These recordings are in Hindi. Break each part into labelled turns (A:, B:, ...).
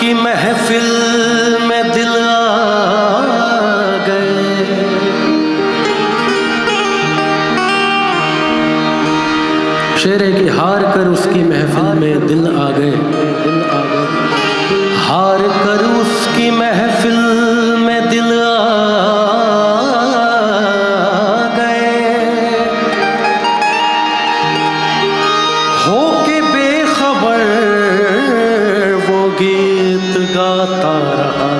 A: की महफिल में दिल आ गए, शेर है कि हार कर उसकी महफिल में दिल आ गए, हार कर उसकी महफिल में दिल आ गए, हो के बेखबर वो गीत गाता रहा,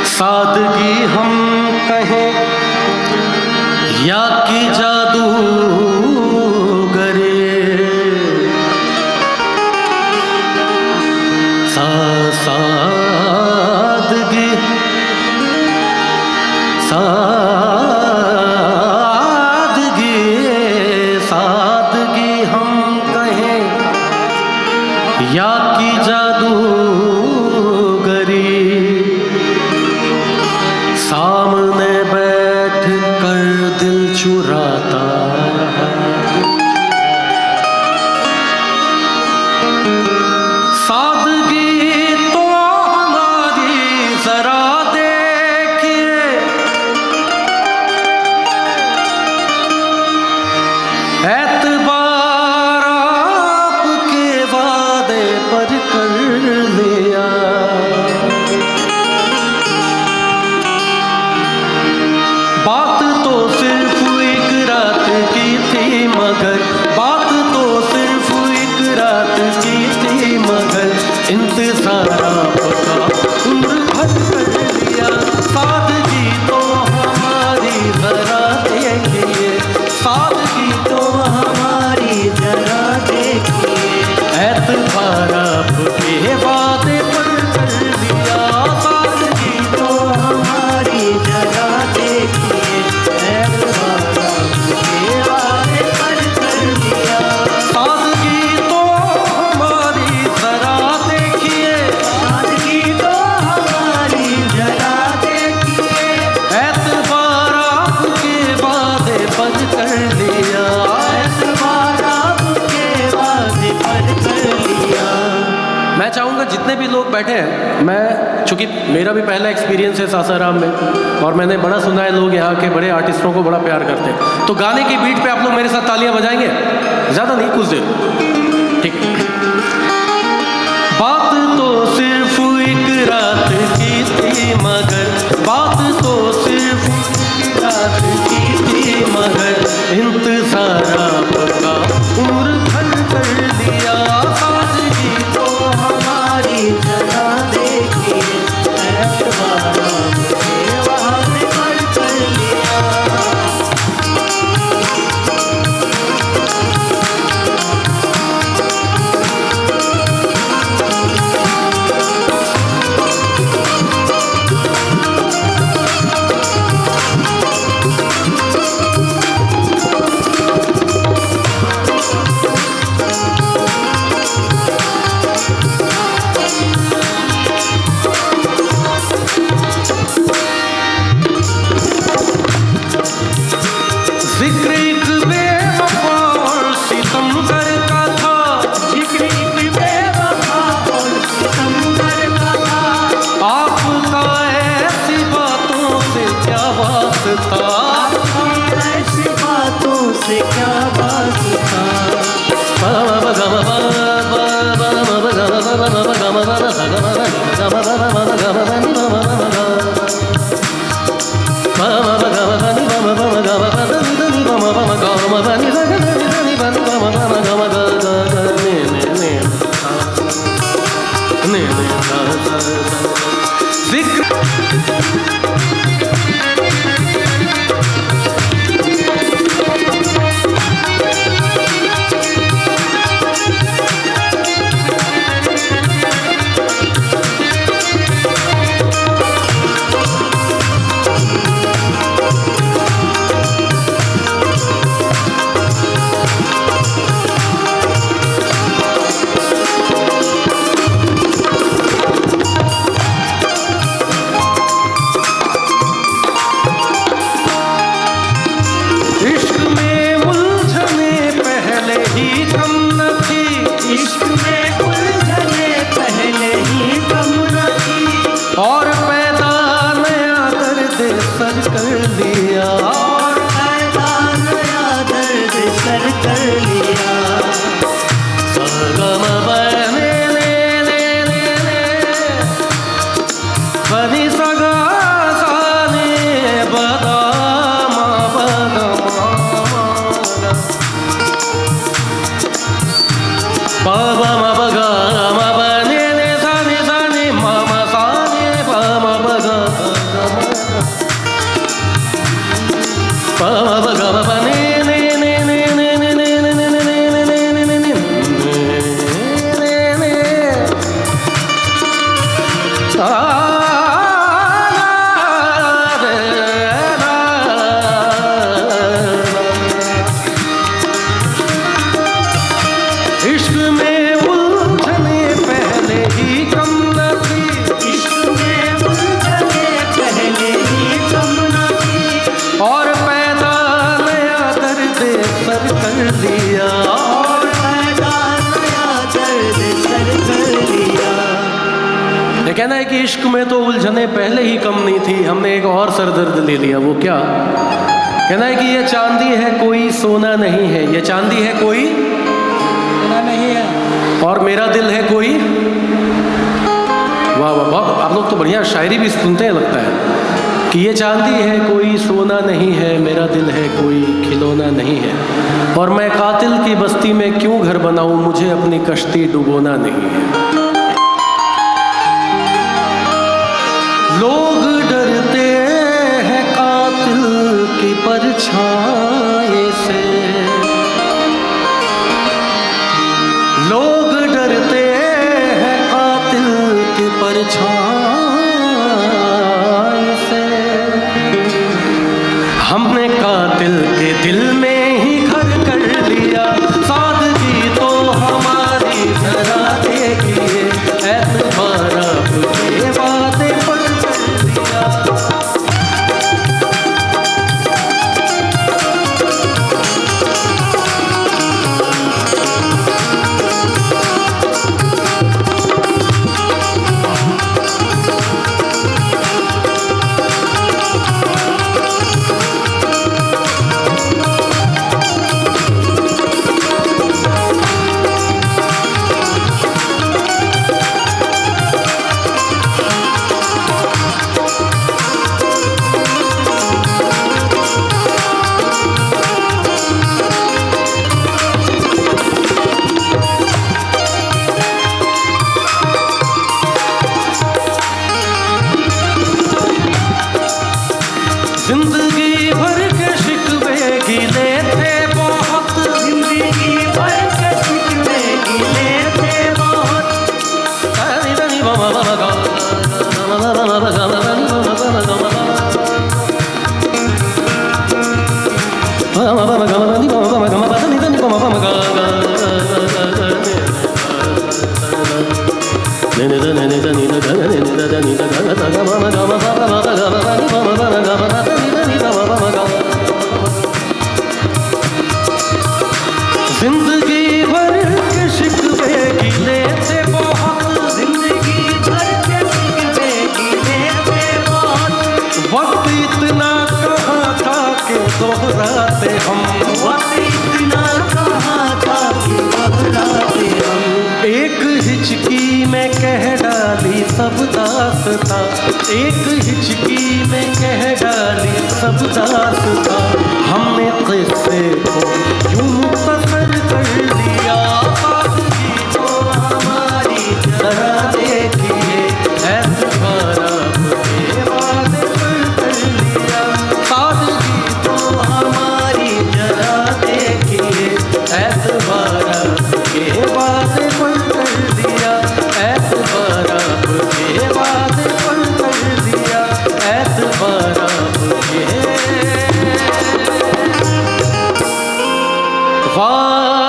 A: सादगी हम कहें या कि जादू गरे, सादगी सादगी हम कहें या कि जादू गरी, सामने बैठ कर दिल चुराता, सादगी तो हमारी जरा देखिए, एतबार आपके वादे पर कर लिया, बात तो सिर्फ एक रात की थी मगर, बात तो सिर्फ एक रात की थी मगर, इंतजार आपका उम्र भर कर लिया, सादगी तो हमारी जरा देखिए, सादगी तो हमारी जरा देखिए, एतबार आपके वादे पर कर लिया, सादगी तो हमारी जरा देखिए, एतबार आपके वादे पर कर लिया, सादगी तो हमारी जरा देखिए, सादगी तो हमारी जरा देखिए, एतबार आपके वादे पर कर लिया, एतबार आपके वादे पर कर लिया। मैं चाहूँगा जितने भी लोग बैठे हैं, मैं चूँकि मेरा भी पहला एक्सपीरियंस है सासाराम में और मैंने बड़ा सुना है लोग यहाँ के बड़े आर्टिस्टों को बड़ा प्यार करते हैं, तो गाने की बीट पे आप लोग मेरे साथ तालियां बजाएंगे, ज़्यादा नहीं कुछ देर, ठीक। बात तो सिर्फ एक रात की थी मगर, बात तो सिर्फ एक रात की थी मगर, इंतजार आपका उम्र भर कर लिया, सादगी तो हमारी जरा देखिए, एतबार आपके वादे पर कर लिया। जिक्र एक बेवफा और सितमगर का था, जिक्र एक बेवफा और सितमगर का था, आपका ऐसी बातों से क्या वास्ता, आपका ऐसी बातों से क्या वास्ता, नि सा गा सा नि प दा मा प ग मा गा प ब म प ग म प नि सा नि म म सा नि प म प ग प म प ग म प नि इश्क में उलझने पहले ही कम न थी, इश्क में उलझने पहले ही कम न थी, और पैदा नया दर्द सर कर दिया, और पैदा नया दर्द सर कर दिया। ये कहना है कि इश्क में तो उलझने पहले ही कम नहीं थी, हमने एक और सर दर्द ले लिया। वो क्या? कहना है कि ये चांदी है कोई सोना नहीं है, ये चांदी है कोई नहीं है, और मेरा दिल है कोई। वाह वाह वाह, आप लोग तो बढ़िया शायरी भी सुनते हैं लगता है कि ये चांदी है कोई सोना नहीं है, मेरा दिल है कोई खिलौना नहीं है, और मैं कातिल की बस्ती में क्यों घर बनाऊं, मुझे अपनी कश्ती डुबोना नहीं है। लोग डरते हैं कातिल की परछाई से, लोग डरते हैं कातिल की परछाई से, हमने कातिल के दिल में ही घर कर लिया, सादगी तो हमारी जरा देखिए, ऐतबार आपके वादे पर कर दिया। जिंदगी भर के शिकवे गिले थे बहुत, जिंदगी भर के शिकवे गिले थे बहुत, जिंदगी भर के शिकवे गिले थे बहुत, जिंदगी भर के शिकवे गिले थे बहुत, वक्त इतना कहाँ था कि दोहराते हम, वक्त इतना कहाँ था कि दोहराते हम, एक हिचकी में कह डाली सब दास्तां, एक हिचकी में कह डाली सब दास्तां, हमने किस्से को यूं मुख्तसर कर दिया, सादगी तो हमारी जरा देखिए, ऐतबार आपके वादे पर कर लिया, सादगी तो हमारी जरा देखिए, ऐतबार आपके वादे पर कर दिया, ऐतबार आपके वादे पर कर दिया, ऐतबार आपके वादे